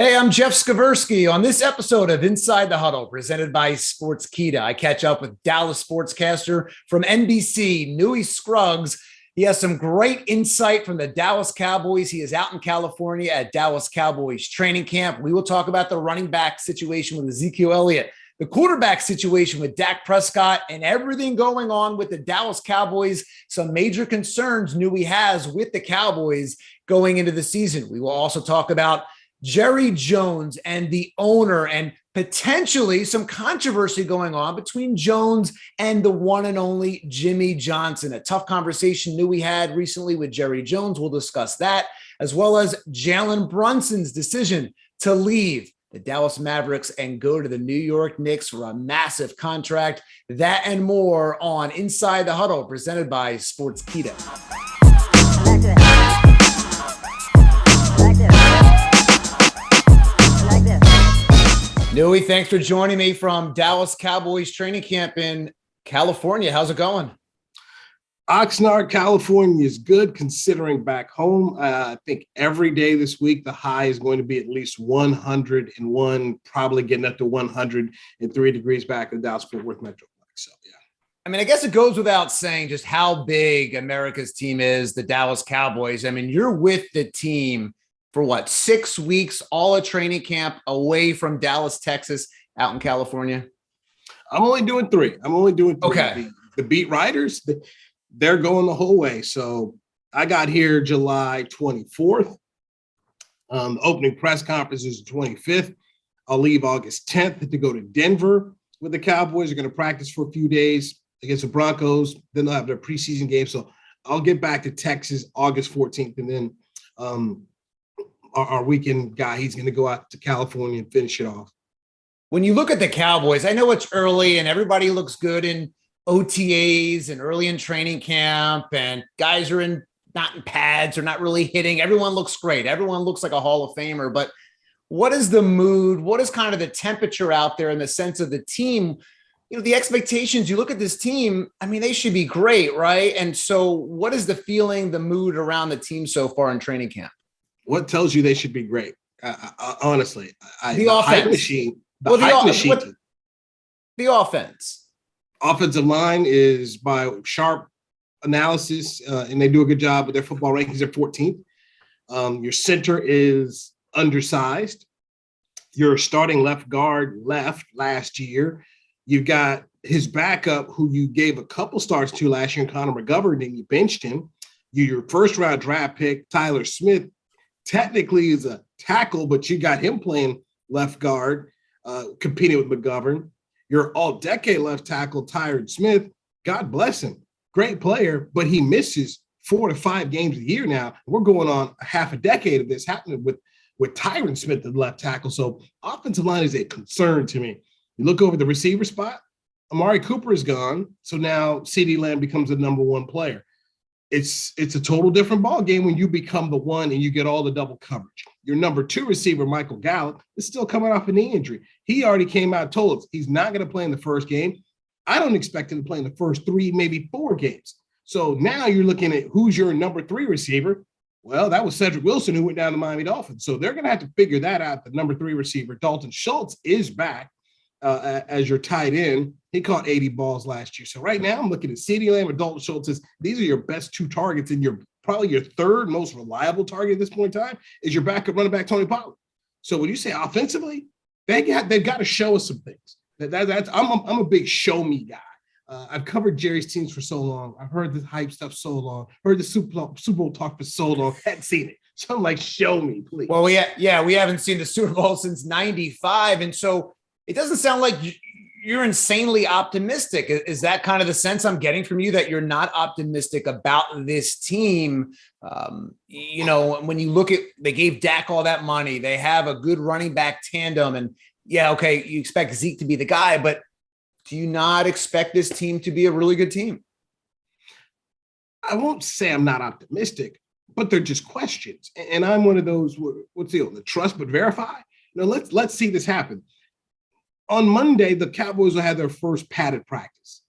Hey, I'm Jeff Skversky. On this episode of Inside the Huddle, presented by Sportskeeda, I catch up with Dallas sportscaster from NBC, Newy Scruggs. He has some great insight from the Dallas Cowboys. He is out in California at Dallas Cowboys training camp. We will talk about the running back situation with Ezekiel Elliott, the quarterback situation with Dak Prescott, and everything going on with the Dallas Cowboys. Some major concerns Newy has with the Cowboys going into the season. We will also talk about Jerry Jones and the owner, and potentially some controversy going on between Jones and the one and only Jimmy Johnson. A tough conversation Newy had recently with Jerry Jones. We'll discuss that, as well as Jalen Brunson's decision to leave the Dallas Mavericks and go to the New York Knicks for a massive contract. That and more on Inside the Huddle, presented by Sportskeeda. Newy, thanks for joining me from Dallas Cowboys training camp in California. How's it going? Oxnard, California is good considering back home. I think every day this week, the high is going to be at least 101, probably getting up to 103 degrees back in the Dallas-Fort Worth Metroplex. So, yeah. I mean, I guess it goes without saying just how big America's team is, the Dallas Cowboys. I mean, you're with the team for what, 6 weeks, all a training camp away from Dallas, Texas, out in California? I'm only doing 3. Okay. The beat writers, they're going the whole way. So I got here July 24th. The opening press conference is the 25th. I'll leave August 10th to go to Denver with the Cowboys. They're going to practice for a few days against the Broncos. Then they'll have their preseason game. So I'll get back to Texas August 14th. And then our weekend guy, he's going to go out to California and finish it off. When you look at the Cowboys, I know it's early and everybody looks good in OTAs and early in training camp, and guys are not in pads or not really hitting. Everyone looks great. Everyone looks like a Hall of Famer. But what is the mood? What is kind of the temperature out there in the sense of the team? You know, the expectations, you look at this team, I mean, they should be great, right? And so what is the feeling, the mood around the team so far in training camp? What tells you they should be great? Honestly, the offense. Hype machine. The offense. Offensive line is by sharp analysis, and they do a good job with their football rankings at 14th. Your center is undersized. Your starting left guard left last year. You've got his backup, who you gave a couple starts to last year, in Connor McGovern, and you benched him. Your first-round draft pick, Tyler Smith, technically is a tackle, but you got him playing left guard, competing with McGovern. Your all-decade left tackle, Tyron Smith, God bless him, great player, but he misses 4 to 5 games a year now. We're going on half a decade of this happening with Tyron Smith, the left tackle. So offensive line is a concern to me. You look over the receiver spot, Amari Cooper is gone, so now CeeDee Lamb becomes the number 1 player. It's a total different ball game when you become the one and you get all the double coverage. Your number 2 receiver, Michael Gallup, is still coming off a knee injury. He already came out and told us he's not going to play in the first game. I don't expect him to play in the first 3, maybe 4 games. So now you're looking at who's your number 3 receiver. Well, that was Cedric Wilson, who went down to Miami Dolphins. So they're going to have to figure that out. The number 3 receiver, Dalton Schultz, is back as your tight end. He caught 80 balls last year. So right now I'm looking at CeeDee Lamb and Dalton Schultz. These are your best 2 targets, and probably your 3rd most reliable target at this point in time is your backup running back, Tony Pollard. So when you say offensively, they've got to show us some things. I'm a big show me guy. I've covered Jerry's teams for so long. I've heard the hype stuff so long, heard the Super Bowl talk for so long, hadn't seen it. So I'm like, show me, please. Well, we haven't seen the Super Bowl since '95. And so it doesn't sound like you're insanely optimistic. Is that kind of the sense I'm getting from you, that you're not optimistic about this team? You know, when you look at, they gave Dak all that money, they have a good running back tandem, and yeah, okay, you expect Zeke to be the guy, but do you not expect this team to be a really good team? I won't say I'm not optimistic, but they're just questions. And I'm one of those, what's the trust but verify? You know, let's see this happen. On Monday, the Cowboys will have their first padded practice.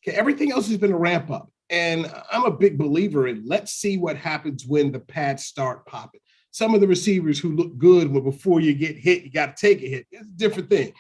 Okay, everything else has been a ramp up. And I'm a big believer in let's see what happens when the pads start popping. some of the receivers who look good before you get hit, you got to take a hit. It's a different thing.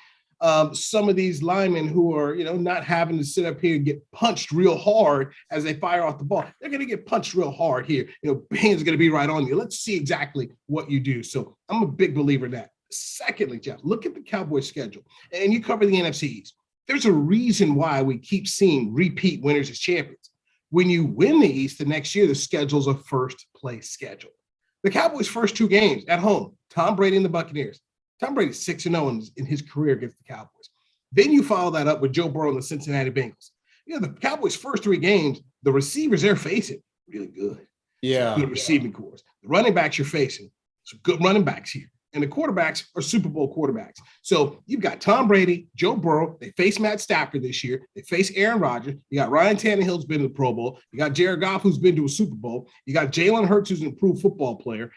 Some of these linemen who are, not having to sit up here and get punched real hard as they fire off the ball. They're going to get punched real hard here. Bands going to be right on you. Let's see exactly what you do. So I'm a big believer in that. Secondly, Jeff, look at the Cowboys schedule, and you cover the NFC East. There's a reason why we keep seeing repeat winners as champions. When you win the East the next year, the schedule's a first place schedule. The Cowboys' first 2 games at home, Tom Brady and the Buccaneers. Tom Brady's 6-0 in his career against the Cowboys. Then you follow that up with Joe Burrow and the Cincinnati Bengals. The Cowboys' first 3 games, the receivers they're facing, really good. Yeah. Good receiving cores. The running backs you're facing, some good running backs here. And the quarterbacks are Super Bowl quarterbacks. So you've got Tom Brady, Joe Burrow. They face Matt Stafford this year. They face Aaron Rodgers. You got Ryan Tannehill, who's been to the Pro Bowl. You got Jared Goff, who's been to a Super Bowl. You got Jalen Hurts, who's an improved football player.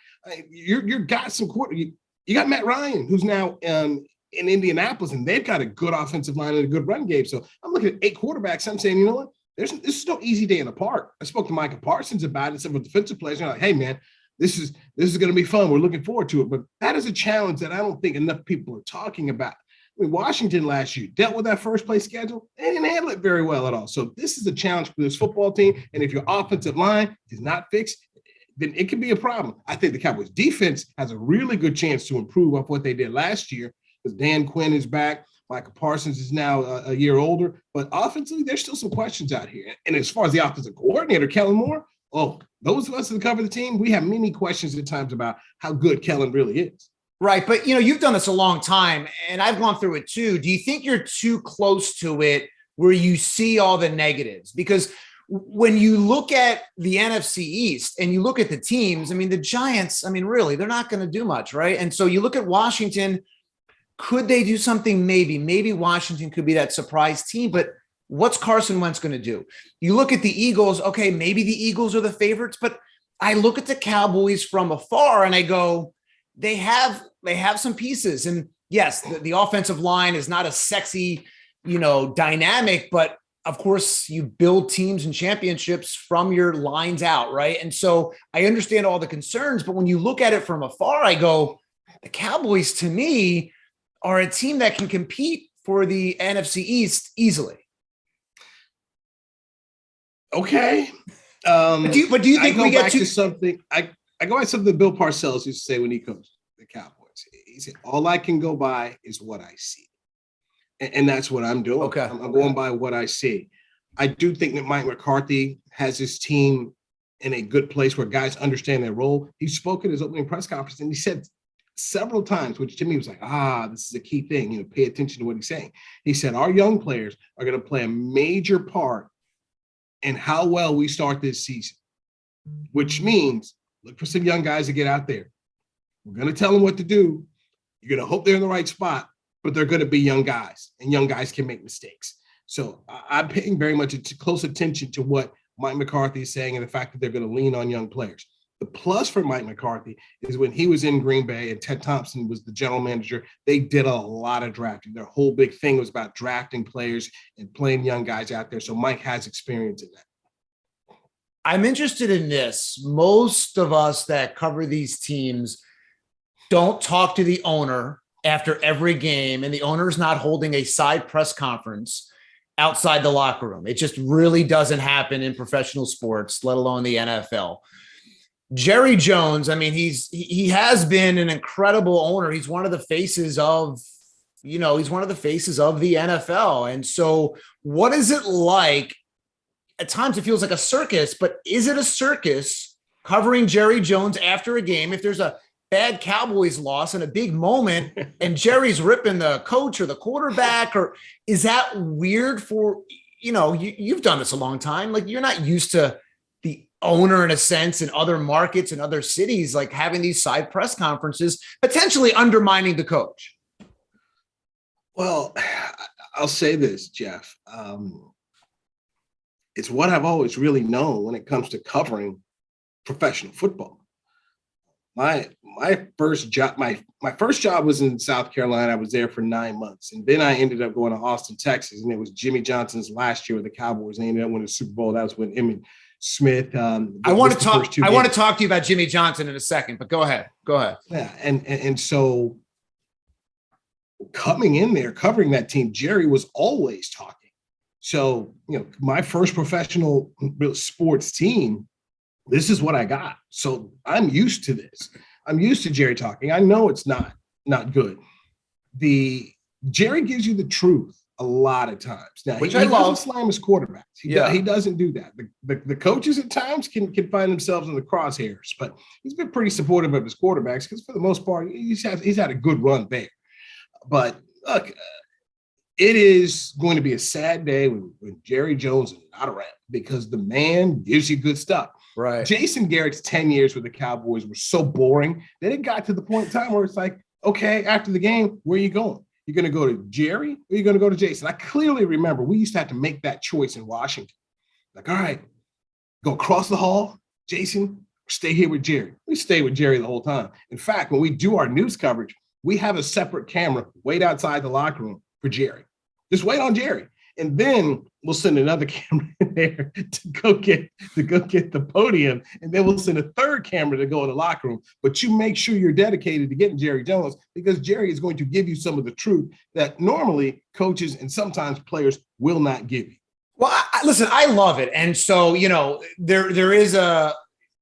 You got some You got Matt Ryan, who's now in Indianapolis, and they've got a good offensive line and a good run game. So I'm looking at 8 quarterbacks. I'm saying, you know what? This is no easy day in the park. I spoke to Micah Parsons about it. Some of the defensive players are like, hey, man, this is going to be fun. We're looking forward to it. But that is a challenge that I don't think enough people are talking about. I mean, Washington last year dealt with that first place schedule. They didn't handle it very well at all. So this is a challenge for this football team. And if your offensive line is not fixed, then it can be a problem. I think the Cowboys defense has a really good chance to improve off what they did last year because Dan Quinn is back. Michael Parsons is now a year older. But offensively, there's still some questions out here. And as far as the offensive coordinator, Kellen Moore, those of us that cover the team, we have many questions at times about how good Kellen really is. Right. But, you've done this a long time, and I've gone through it too. Do you think you're too close to it where you see all the negatives? Because when you look at the NFC East and you look at the teams, the Giants, really, they're not going to do much, right? And so you look at Washington, could they do something? Maybe Washington could be that surprise team, but what's Carson Wentz going to do? You look at the Eagles, okay, maybe the Eagles are the favorites, but I look at the Cowboys from afar and I go, they have some pieces. And yes, the offensive line is not a sexy, dynamic, but of course, you build teams and championships from your lines out, right? And so I understand all the concerns, but when you look at it from afar, I go, the Cowboys, to me, are a team that can compete for the NFC East easily. Okay. But do you think we get to something? I go by something Bill Parcells used to say when he coached the Cowboys. He said, all I can go by is what I see. And that's what I'm doing. Okay. I'm going by what I see. I do think that Mike McCarthy has his team in a good place where guys understand their role. He spoke at his opening press conference and he said several times, which to me was like, this is a key thing, pay attention to what he's saying. He said, our young players are going to play a major part in how well we start this season, which means look for some young guys to get out there. We're going to tell them what to do. You're going to hope they're in the right spot, but they're going to be young guys, and young guys can make mistakes. So I'm paying very much close attention to what Mike McCarthy is saying and the fact that they're going to lean on young players. The plus for Mike McCarthy is when he was in Green Bay and Ted Thompson was the general manager, they did a lot of drafting. Their whole big thing was about drafting players and playing young guys out there. So Mike has experience in that. I'm interested in this. Most of us that cover these teams don't talk to the owner after every game, and the owner's not holding a side press conference outside the locker room. It just really doesn't happen in professional sports, let alone the NFL. Jerry Jones, he has been an incredible owner. He's one of the faces of, the NFL. And so what is it like? At times it feels like a circus, but is it a circus covering Jerry Jones after a game? If there's a bad Cowboys loss and a big moment and Jerry's ripping the coach or the quarterback, or is that weird for, you've done this a long time. Like, you're not used to the owner in a sense in other markets and other cities, like having these side press conferences, potentially undermining the coach. Well, I'll say this, Jeff. It's what I've always really known when it comes to covering professional football. My first job was in South Carolina. I was there for 9 months. And then I ended up going to Austin, Texas. And it was Jimmy Johnson's last year with the Cowboys. They ended up winning the Super Bowl. That was when him and Smith. I want to talk to you about Jimmy Johnson in a second, but go ahead. Yeah, and so coming in there, covering that team, Jerry was always talking. So, my first professional sports team, this is what I got. So I'm used to this. I'm used to Jerry talking. I know it's not good. Jerry gives you the truth a lot of times. Now, Which he I love. doesn't slam his quarterbacks. He doesn't do that. The coaches at times can find themselves in the crosshairs, but he's been pretty supportive of his quarterbacks because for the most part, he's had a good run there. But look, it is going to be a sad day when Jerry Jones is not around because the man gives you good stuff. Right. Jason Garrett's 10 years with the Cowboys were so boring that it got to the point in time where it's like, okay, after the game, where are you going? You're going to go to Jerry or you're going to go to Jason? I clearly remember we used to have to make that choice in Washington. Like, all right, go across the hall, Jason, stay here with Jerry. We stay with Jerry the whole time. In fact, when we do our news coverage, we have a separate camera wait outside the locker room for Jerry. Just wait on Jerry. And then we'll send another camera in there to go get the podium. And then we'll send a third camera to go in the locker room. But you make sure you're dedicated to getting Jerry Jones because Jerry is going to give you some of the truth that normally coaches and sometimes players will not give you. Well, listen, I love it. And so,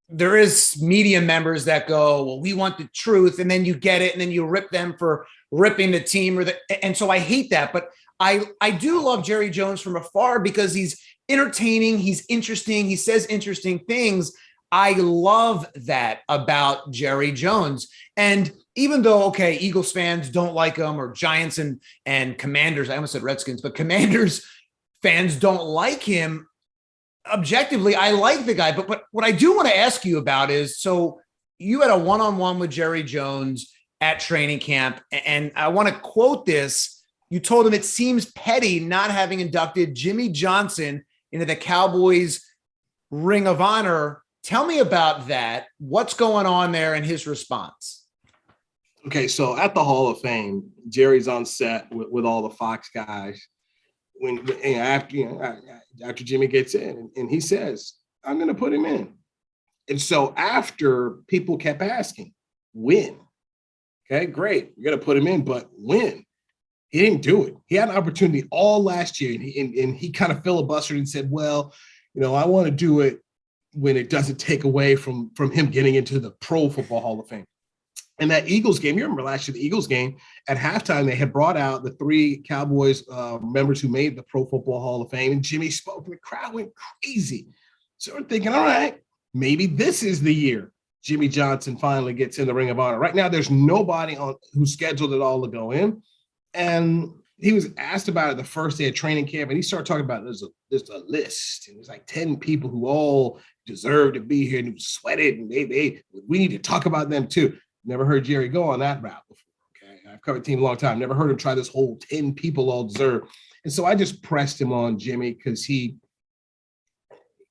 there is media members that go, well, we want the truth. And then you get it. And then you rip them for ripping the team and so I hate that. But I do love Jerry Jones from afar because he's entertaining. He's interesting. He says interesting things. I love that about Jerry Jones. And even though, Eagles fans don't like him or Giants and Commanders, I almost said Redskins, but Commanders fans don't like him. Objectively, I like the guy. But what I do want to ask you about is, so you had a one-on-one with Jerry Jones at training camp. And I want to quote this. You told him it seems petty not having inducted Jimmy Johnson into the Cowboys Ring of Honor. Tell me about that. What's going on there and his response? Okay, so at the Hall of Fame, Jerry's on set with all the Fox guys. After Jimmy gets in, and he says, "I'm going to put him in." And so after people kept asking, "When?" Okay, great, you're going to put him in, but when? He didn't do it. He had an opportunity all last year, and he kind of filibustered and said, well, I want to do it when it doesn't take away from him getting into the Pro Football Hall of Fame. And that Eagles game, you remember last year, the Eagles game, at halftime, they had brought out the 3 Cowboys members who made the Pro Football Hall of Fame, and Jimmy spoke, and the crowd went crazy. So we're thinking, all right, maybe this is the year Jimmy Johnson finally gets in the Ring of Honor. Right now, there's nobody who's scheduled at all to go in. And he was asked about it the first day of training camp, and he started talking about there's a list, and there's like 10 people who all deserve to be here and who sweated, and we need to talk about them too. Never heard Jerry go on that route before. Okay, I've covered the team a long time. Never heard him try this whole 10 people all deserve. And so I just pressed him on Jimmy because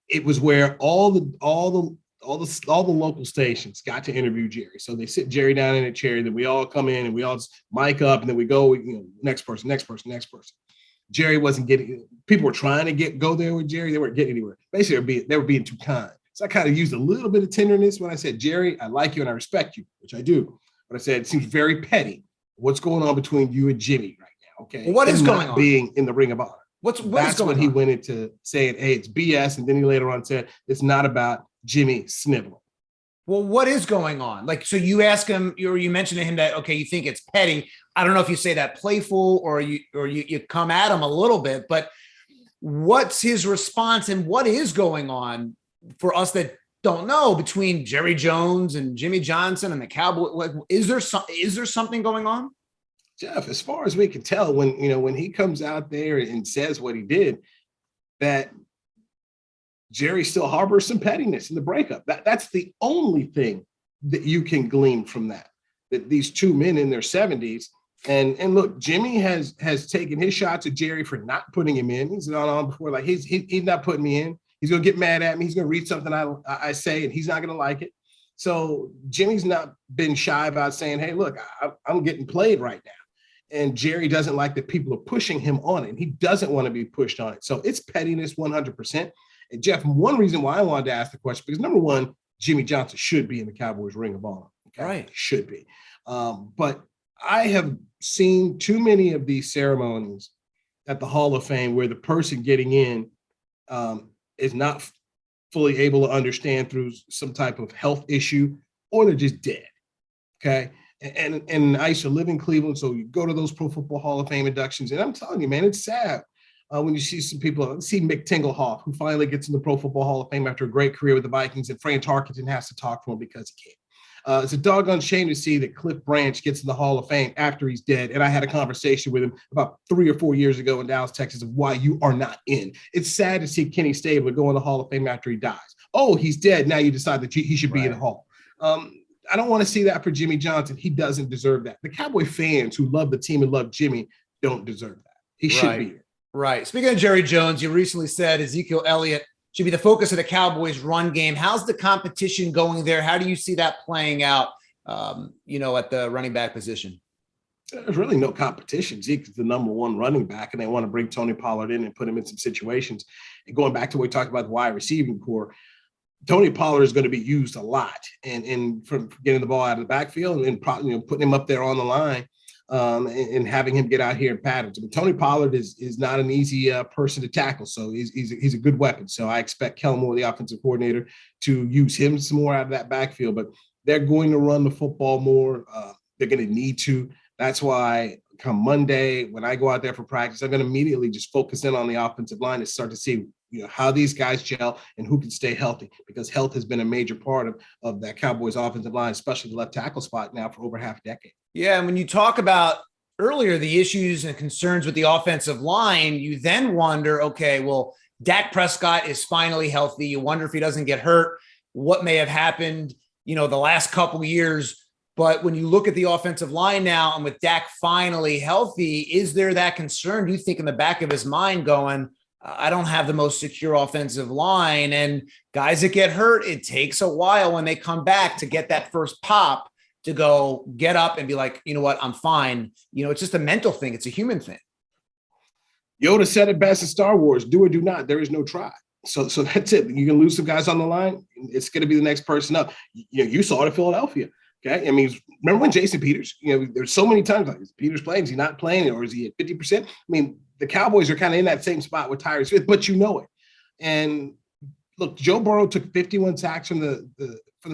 it was where all the local stations got to interview Jerry. So they sit Jerry down in a chair, then we all come in and we all just mic up, and then we go, next person. Jerry wasn't getting, people were trying to go there with Jerry. They weren't getting anywhere. Basically, they were being too kind. So I kind of used a little bit of tenderness when I said, Jerry, I like you and I respect you, which I do. But I said, it seems very petty. What's going on between you and Jimmy right now? Okay. What is going on? Being in the Ring of Honor. That's when he went into saying, hey, it's BS. And then he later on said, it's not about Jimmy sniveling. Well, what is going on? So you ask him, or you mention to him that, okay, you think it's petty. I don't know if you say that playful or you come at him a little bit, but what's his response and what is going on for us that don't know between Jerry Jones and Jimmy Johnson and the Cowboys? Is there something going on? Jeff, as far as we can tell, when he comes out there and says what he did, that Jerry still harbors some pettiness in the breakup. That's the only thing that you can glean from that these two men in their 70s. And look, Jimmy has taken his shots at Jerry for not putting him in. He's gone on before, like he's not putting me in. He's going to get mad at me. He's going to read something I say, and he's not going to like it. So Jimmy's not been shy about saying, hey, look, I'm getting played right now. And Jerry doesn't like that people are pushing him on it. And he doesn't want to be pushed on it. So it's pettiness 100%. And Jeff, one reason why I wanted to ask the question, because number one, Jimmy Johnson should be in the Cowboys Ring of Honor. Okay? Right. Should be. But I have seen too many of these ceremonies at the Hall of Fame where the person getting in is not fully able to understand through some type of health issue, or they're just dead. Okay. And I used to live in Cleveland, so you go to those Pro Football Hall of Fame inductions, and I'm telling you, man, it's sad when you see some people. See Mick Tingelhoff, who finally gets in the Pro Football Hall of Fame after a great career with the Vikings, and Fran Tarkenton has to talk to him because he can't. It's a doggone shame to see that Cliff Branch gets in the Hall of Fame after he's dead. And I had a conversation with him about 3 or 4 years ago in Dallas, Texas, of why you are not in. It's sad to see Kenny Stabler go in the Hall of Fame after he dies. Oh, he's dead. Now you decide that he should be in the Hall. I don't want to see that for Jimmy Johnson. He doesn't deserve that. The Cowboy fans who love the team and love Jimmy don't deserve that. He should be here. Right. Speaking of Jerry Jones, you recently said Ezekiel Elliott should be the focus of the Cowboys run game. How's the competition going there? How do you see that playing out, at the running back position? There's really no competition. Zeke is the number one running back, and they want to bring Tony Pollard in and put him in some situations. And going back to what we talked about the wide receiving core, Tony Pollard is going to be used a lot, and from getting the ball out of the backfield and putting him up there on the line, and having him get out here in patterns. I mean, Tony Pollard is not an easy person to tackle, so he's a good weapon. So I expect Kellen Moore, the offensive coordinator, to use him some more out of that backfield. But they're going to run the football more. They're going to need to. That's why come Monday, when I go out there for practice, I'm going to immediately just focus in on the offensive line and start to see how these guys gel and who can stay healthy, because health has been a major part of that Cowboys offensive line, especially the left tackle spot now for over half a decade. Yeah, and when you talk about earlier the issues and concerns with the offensive line, you then wonder, okay, well, Dak Prescott is finally healthy. You wonder if he doesn't get hurt, what may have happened, the last couple of years. But when you look at the offensive line now, and with Dak finally healthy, is there that concern, do you think, in the back of his mind going, I don't have the most secure offensive line, and guys that get hurt, it takes a while when they come back to get that first pop to go get up and be like, you know what, I'm fine. It's just a mental thing. It's a human thing. Yoda said it best in Star Wars, do or do not. There is no try. So that's it. You can lose some guys on the line. It's going to be the next person up. You saw it in Philadelphia. Okay. I mean, remember when Jason Peters, there's so many times like, is Peters playing? Is he not playing? Or is he at 50%? I mean, the Cowboys are kind of in that same spot with Tyron Smith, but you know it. And look, Joe Burrow took 51 sacks from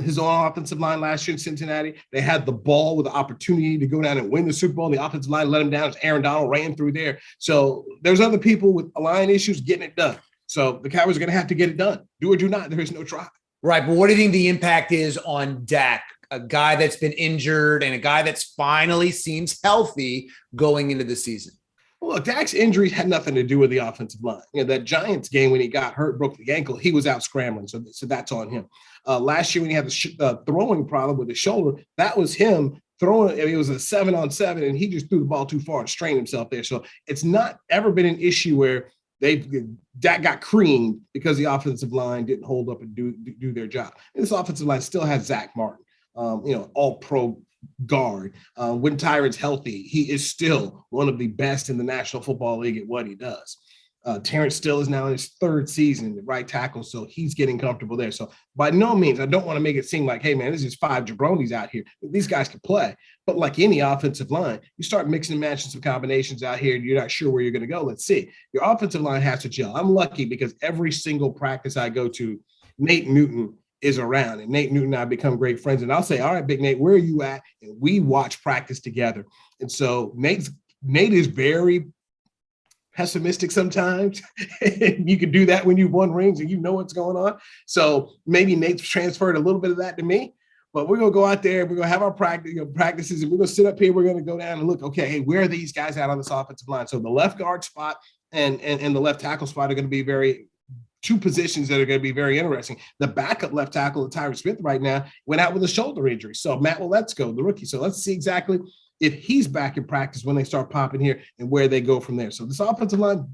his own offensive line last year in Cincinnati. They had the ball with the opportunity to go down and win the Super Bowl, and the offensive line let him down as Aaron Donald ran through there. So there's other people with line issues getting it done. So the Cowboys are going to have to get it done. Do or do not. There is no try. Right. But what do you think the impact is on Dak, a guy that's been injured and a guy that's finally seems healthy going into the season? Well, Dak's injuries had nothing to do with the offensive line. That Giants game when he got hurt, broke the ankle, he was out scrambling. So that's on him. Last year when he had the throwing problem with his shoulder, that was him throwing. It was a 7-on-7, and he just threw the ball too far and strained himself there. So it's not ever been an issue where Dak got creamed because the offensive line didn't hold up and do their job. And this offensive line still has Zach Martin, all pro guard. When Tyron's healthy, he is still one of the best in the National Football League at what he does. Terrence Still is now in his third season at right tackle, so he's getting comfortable there. So by no means, I don't want to make it seem like, hey, man, this is 5 jabronis out here. These guys can play. But like any offensive line, you start mixing and matching some combinations out here, and you're not sure where you're going to go. Let's see. Your offensive line has to gel. I'm lucky because every single practice I go to, Nate Newton is around, and Nate Newton and I become great friends. And I'll say, all right, Big Nate, where are you at? And we watch practice together. And so Nate is very pessimistic sometimes. You can do that when you've won rings and you know what's going on. So maybe Nate's transferred a little bit of that to me, but we're going to go out there, we're going to have our practices, and we're going to sit up here, we're going to go down and look, okay, hey, where are these guys at on this offensive line? So the left guard spot and the left tackle spot are going to be two positions that are going to be very interesting. The backup left tackle, Tyron Smith, right now went out with a shoulder injury. So Matt Willetsko, the rookie. So let's see exactly if he's back in practice when they start popping here and where they go from there. So this offensive line,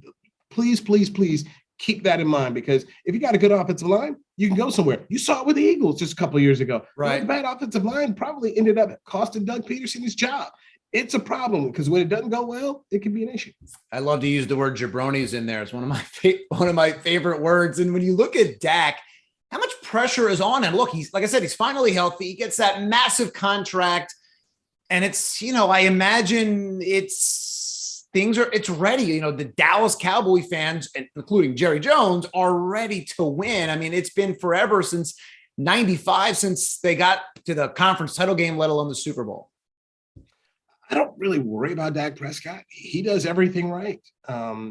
please, please, please keep that in mind, because if you got a good offensive line, you can go somewhere. You saw it with the Eagles just a couple of years ago. Right. The bad offensive line probably ended up costing Doug Peterson his job. it's a problem because when it doesn't go well, it can be an issue. I love to use the word jabronis in there. It's one of my favorite words. And when you look at Dak, how much pressure is on him? Look, he's, like I said, he's finally healthy. He gets that massive contract. And it's, I imagine it's ready. The Dallas Cowboy fans, including Jerry Jones, are ready to win. I mean, it's been forever since 95, since they got to the conference title game, let alone the Super Bowl. I don't really worry about Dak Prescott. He does everything right.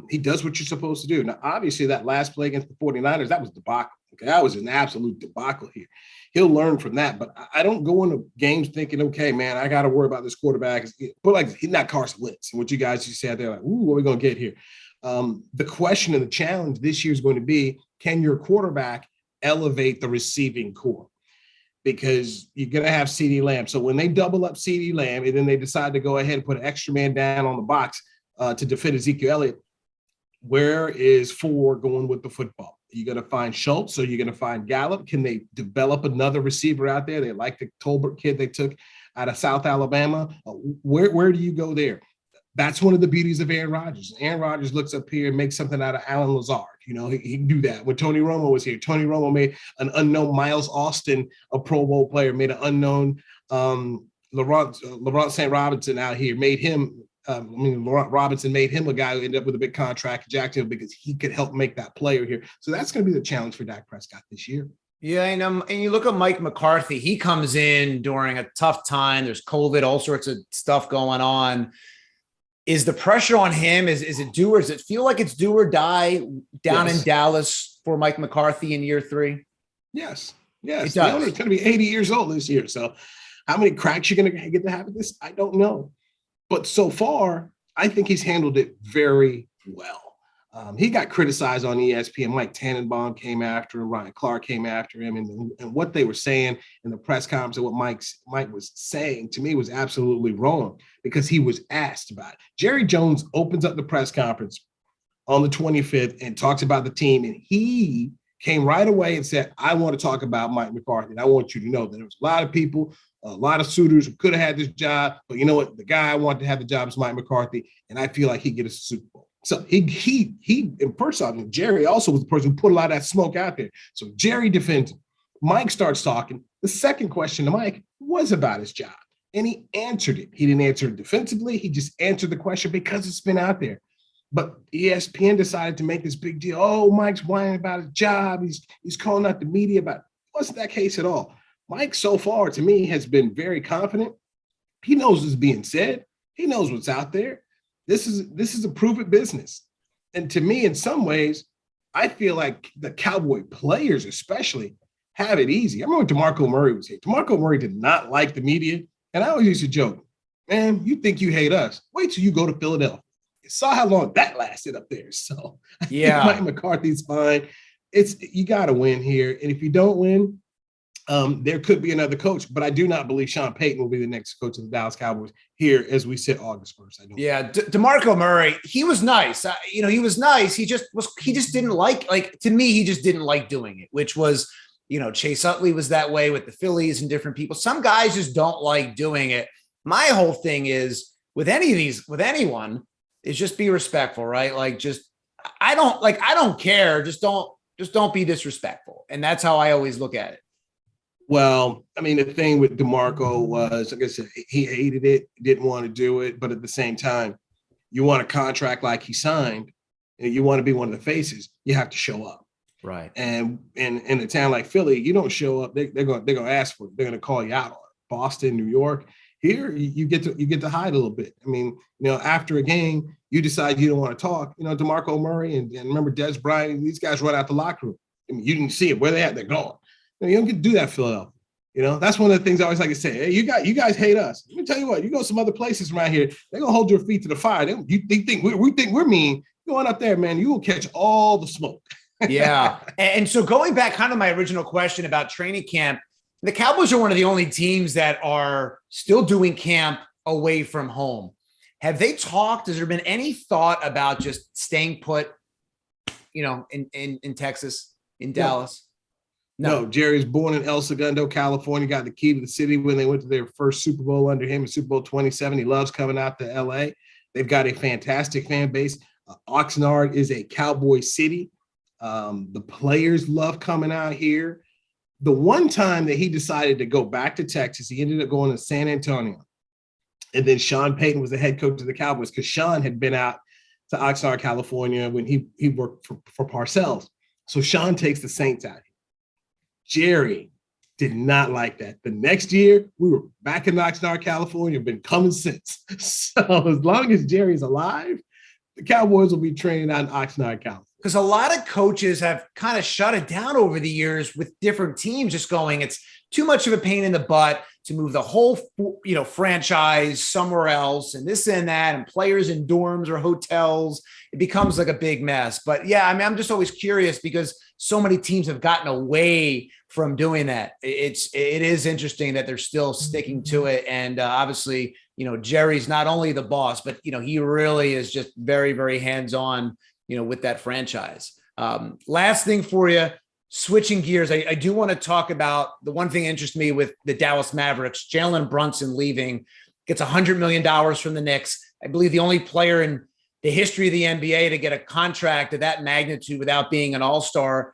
He does what you're supposed to do. Now, obviously, that last play against the 49ers, that was debacle. Okay, that was an absolute debacle here. He'll learn from that. But I don't go into games thinking, okay, man, I got to worry about this quarterback. But like, he's not Carson Wentz. And what you guys just said, they're like, ooh, what are we going to get here? The question and the challenge this year is going to be, can your quarterback elevate the receiving core? Because you're going to have CeeDee Lamb. So when they double up CeeDee Lamb and then they decide to go ahead and put an extra man down on the box to defend Ezekiel Elliott, where is 4 going with the football? Are you going to find Schultz or are you going to find Gallup? Can they develop another receiver out there? They like the Tolbert kid they took out of South Alabama. Where do you go there? That's one of the beauties of Aaron Rodgers. Aaron Rodgers looks up here and makes something out of Alan Lazard. He can do that. When Tony Romo was here, Tony Romo made an unknown Miles Austin a Pro Bowl player, made an unknown Laurent St. Robinson out here, made him Laurent Robinson made him a guy who ended up with a big contract in Jacksonville because he could help make that player here. So that's going to be the challenge for Dak Prescott this year. Yeah, and you look at Mike McCarthy. He comes in during a tough time. There's COVID, all sorts of stuff going on. Is the pressure on him? Is it do or does it feel like it's do or die down in Dallas for Mike McCarthy in year 3? Yes. The owner's going to be 80 years old this year. So how many cracks you're going to get to have at this? I don't know. But so far, I think he's handled it very well. He got criticized on ESPN. Mike Tannenbaum came after him. Ryan Clark came after him. And what they were saying in the press conference and what Mike was saying to me was absolutely wrong because he was asked about it. Jerry Jones opens up the press conference on the 25th and talks about the team. And he came right away and said, I want to talk about Mike McCarthy. And I want you to know that there was a lot of people, a lot of suitors who could have had this job. But you know what? The guy I want to have the job is Mike McCarthy. And I feel like he'd get us a Super Bowl. So he in person, Jerry also was the person who put a lot of that smoke out there. So Jerry defends him. Mike starts talking. The second question to Mike was about his job, and he answered it. He didn't answer it defensively. He just answered the question because it's been out there. But ESPN decided to make this big deal. Oh, Mike's whining about his job. He's calling out the media about it. It wasn't that case at all. Mike, so far, to me, has been very confident. He knows what's being said. He knows what's out there. This is a prove-it business. And to me, in some ways, I feel like the Cowboy players especially have it easy. I remember when DeMarco Murray was here. DeMarco Murray did not like the media. And I always used to joke, man, you think you hate us. Wait till you go to Philadelphia. You saw how long that lasted up there. So yeah, Mike McCarthy's fine. You got to win here. And if you don't win, there could be another coach, but I do not believe Sean Payton will be the next coach of the Dallas Cowboys here as we sit August 1st. I don't. Yeah, DeMarco Murray, he was nice. He was nice. He just didn't like to me. He just didn't like doing it, which was, Chase Utley was that way with the Phillies and different people. Some guys just don't like doing it. My whole thing is with anyone is just be respectful, right? Like, I don't care. Just don't be disrespectful. And that's how I always look at it. Well, I mean, the thing with DeMarco was, like I said, he hated it, didn't want to do it. But at the same time, you want a contract like he signed, and you want to be one of the faces, you have to show up. Right. And in a town like Philly, you don't show up, they're going to ask for it. They're going to call you out on it. Boston, New York, here you get to hide a little bit. I mean, after a game, you decide you don't want to talk. DeMarco Murray and remember Des Bryant, these guys run out the locker room. I mean, you didn't see it. Where they at? They're gone. You don't get to do that, Philadelphia. That's one of the things I always like to say. Hey, you guys hate us. Let me tell you what. You go some other places around here, they're gonna hold your feet to the fire. They think we're mean. Going up there, man, you will catch all the smoke. Yeah. And so going back, kind of my original question about training camp, the Cowboys are one of the only teams that are still doing camp away from home. Have they talked? Has there been any thought about just staying put, in Texas, in Dallas? No, Jerry was born in El Segundo, California, got the key to the city when they went to their first Super Bowl under him in Super Bowl 27. He loves coming out to LA. They've got a fantastic fan base. Oxnard is a cowboy city. The players love coming out here. The one time that he decided to go back to Texas, he ended up going to San Antonio. And then Sean Payton was the head coach of the Cowboys because Sean had been out to Oxnard, California when he worked for Parcells. So Sean takes the Saints out. Jerry did not like that. The next year, we were back in Oxnard, California, been coming since. So as long as Jerry's alive, the Cowboys will be training out in Oxnard, California. Because a lot of coaches have kind of shut it down over the years with different teams just going, it's too much of a pain in the butt to move the whole, franchise somewhere else and this and that and players in dorms or hotels. It becomes like a big mess. But yeah, I mean, I'm just always curious because so many teams have gotten away from doing that. It is interesting that they're still sticking to it. And obviously, Jerry's not only the boss, but, he really is just very, very hands-on, with that franchise. Last thing for you, switching gears, I do want to talk about the one thing that interests me with the Dallas Mavericks. Jalen Brunson leaving, gets $100 million from the Knicks. I believe the only player in the history of the NBA to get a contract of that magnitude without being an all-star.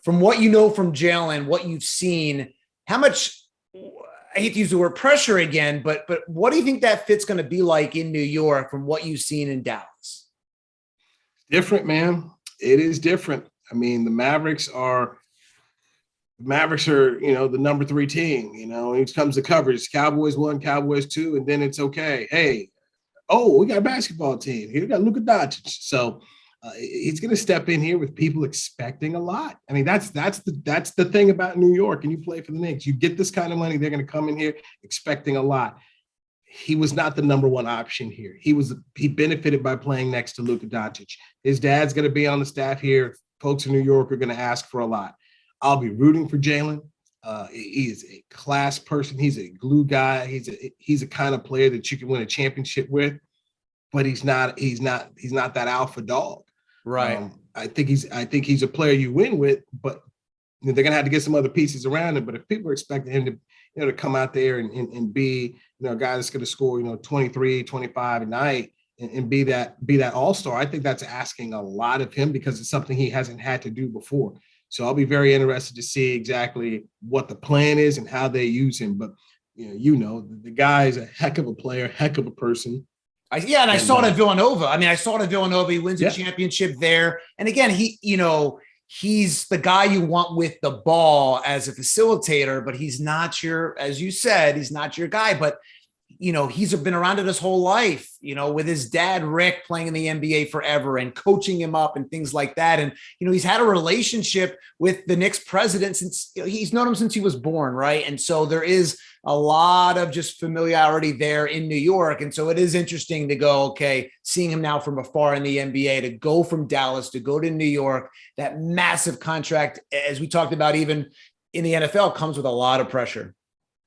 From what you know from Jalen, what you've seen, how much, I hate to use the word pressure again, but what do you think that fit's going to be like in New York from what you've seen in Dallas? Different, man. It is different. I mean, the Mavericks are, the number 3 team, when it comes to coverage, Cowboys 1, Cowboys 2, and then it's okay. Hey, we got a basketball team here. We got Luka Doncic. So he's going to step in here with people expecting a lot. I mean, that's the thing about New York, and you play for the Knicks. You get this kind of money, they're going to come in here expecting a lot. He was not the number 1 option here. He benefited by playing next to Luka Doncic. His dad's going to be on the staff here. Folks in New York are going to ask for a lot. I'll be rooting for Jalen. He is a class person. He's a glue guy. He's a kind of player that you can win a championship with, but he's not that alpha dog. Right. I think he's a player you win with, but they're going to have to get some other pieces around him. But if people are expecting him to, to come out there and be, a guy that's going to score, 23, 25 a night and be that all-star, I think that's asking a lot of him because it's something he hasn't had to do before. So I'll be very interested to see exactly what the plan is and how they use him. But, the guy is a heck of a player, heck of a person. I saw it at Villanova. I mean, I saw it at Villanova. He wins a championship there. And again, he's the guy you want with the ball as a facilitator, but he's not as you said, he's not your guy. But, he's been around it his whole life, with his dad, Rick, playing in the NBA forever and coaching him up and things like that. And, he's had a relationship with the Knicks president since he's known him since he was born. Right. And so there is a lot of just familiarity there in New York. And so it is interesting to go, okay, seeing him now from afar in the NBA, to go from Dallas, to go to New York, that massive contract, as we talked about, even in the NFL, comes with a lot of pressure.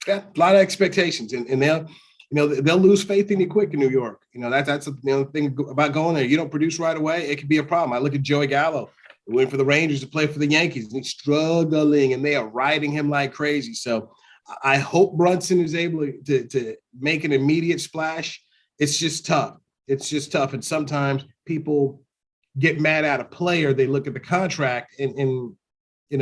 Yeah, a lot of expectations. And they'll lose faith in you quick in New York. That's the thing about going there. You don't produce right away, it could be a problem. I look at Joey Gallo, who went for the Rangers to play for the Yankees, and he's struggling, and they are riding him like crazy. So I hope Brunson is able to make an immediate splash. It's just tough. And sometimes people get mad at a player. They look at the contract and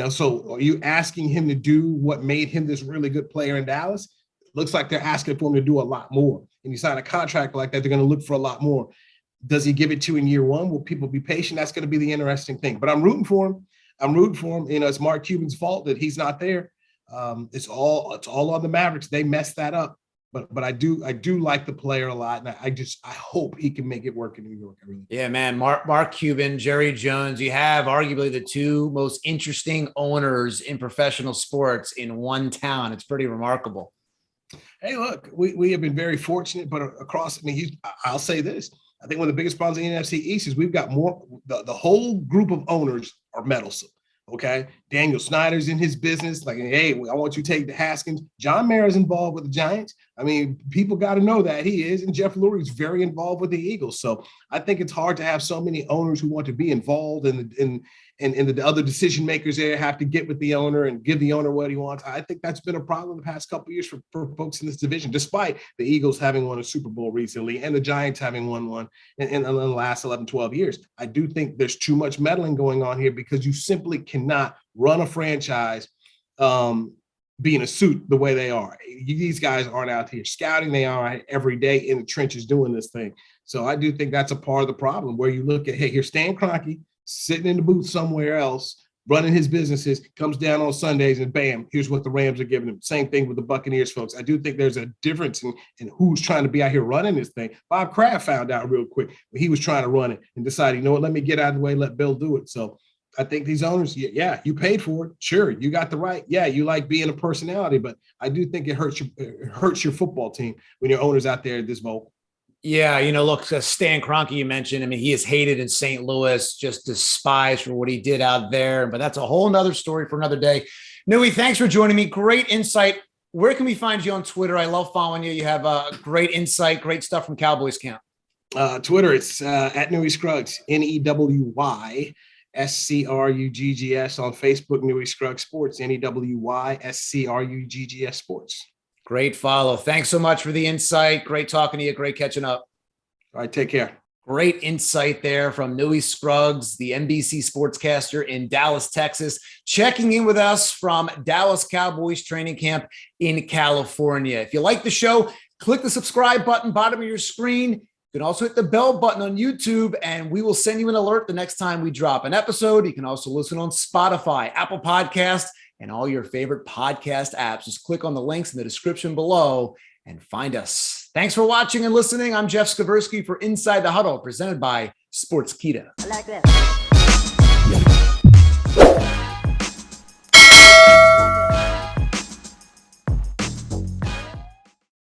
so are you asking him to do what made him this really good player in Dallas? Looks like they're asking for him to do a lot more. And you sign a contract like that, they're going to look for a lot more. Does he give it to in year 1? Will people be patient? That's going to be the interesting thing. But I'm rooting for him. It's Mark Cuban's fault that he's not there. It's all on the Mavericks. They messed that up. But I do like the player a lot, and I hope he can make it work in New York. Yeah, man. Mark Cuban, Jerry Jones. You have arguably the 2 most interesting owners in professional sports in one town. It's pretty remarkable. Hey, look, we have been very fortunate, but across. I'll say this. I think one of the biggest problems in the NFC East is we've got more. The whole group of owners are meddlesome. Okay, Daniel Snyder's in his business. Like, hey, I want you to take the Haskins. John Mara's involved with the Giants. I mean, people got to know that he is, and Jeff Lurie is very involved with the Eagles. So I think it's hard to have so many owners who want to be involved, and the other decision makers there have to get with the owner and give the owner what he wants. I think that's been a problem the past couple of years for folks in this division, despite the Eagles having won a Super Bowl recently and the Giants having won one in the last 11, 12 years. I do think there's too much meddling going on here because you simply cannot run a franchise be in a suit the way they are. These guys aren't out here scouting. They are every day in the trenches doing this thing. So I do think that's a part of the problem where you look at, hey, here's Stan Kroenke sitting in the booth somewhere else, running his businesses, comes down on Sundays and bam, here's what the Rams are giving him. Same thing with the Buccaneers folks. I do think there's a difference in who's trying to be out here running this thing. Bob Kraft found out real quick when he was trying to run it and decided, you know what, let me get out of the way, let Bill do it. So I think these owners, yeah, you paid for it. Sure, you got the right. Yeah, you like being a personality, but I do think it hurts your football team when your owner's out there this vocal. Yeah, look, Stan Kroenke you mentioned. I mean, he is hated in St. Louis, just despised for what he did out there. But that's a whole nother story for another day. Newy, thanks for joining me. Great insight. Where can we find you on Twitter? I love following you. You have great insight, great stuff from Cowboys camp. Twitter, it's at Newy Scruggs, NEWY. SCRUGGS on Facebook, Newy Scruggs Sports, NEWY SCRUGGS Sports. Great follow. Thanks so much for the insight. Great talking to you. Great catching up. All right, take care. Great insight there from Newy Scruggs, the NBC sportscaster in Dallas, Texas, checking in with us from Dallas Cowboys training camp in California. If you like the show, click the subscribe button, bottom of your screen. You can also hit the bell button on YouTube, and we will send you an alert the next time we drop an episode. You can also listen on Spotify, Apple Podcasts, and all your favorite podcast apps. Just click on the links in the description below and find us. Thanks for watching and listening. I'm Jeff Skversky for Inside the Huddle, presented by Sportskeeda. I like that.